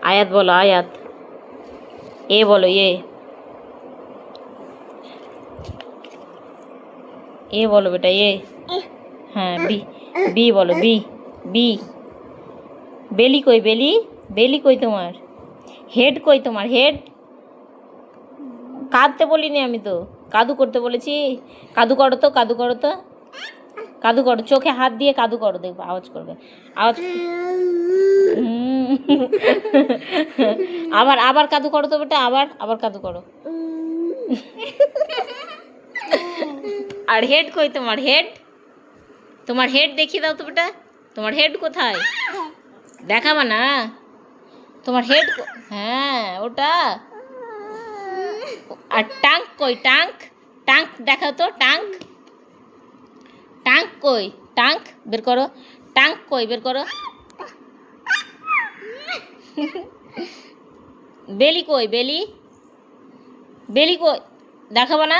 আয়াত বলো, আয়াত। এ বলো, এ বলো বেটা, এ। হ্যাঁ, বি। বি বলো, বি। বি। বেলি কই, বেলি? বেলি কই তোমার? হেড কই তোমার, হেড? কাঁদতে বলিনি আমি তো, কাদু করতে বলেছি। কাদু করো তো, কাদু করো তো, কাদু করো, চোখে হাত দিয়ে কাদু করো, দেখবো আওয়াজ করবে, আওয়াজ। আবার আবার কাদু করো তো বেটা, আবার আবার কাদু করো। আর হেড কই তোমার, হেড? তোমার হেড দেখিয়ে দাও তো বেটা, তোমার হেড কোথায়? দেখাবা না তোমার হেড? হ্যাঁ, ওটা। আর টাঙ্ক কই, টাঙ্ক? টাঙ্ক দেখাও তো, টাঙ্ক। টাঙ্ক কই? টাঙ্ক বের করো, টাঙ্ক কই, বের করো। বেলি কই, বেলি? বেলি কই? দেখাবো না?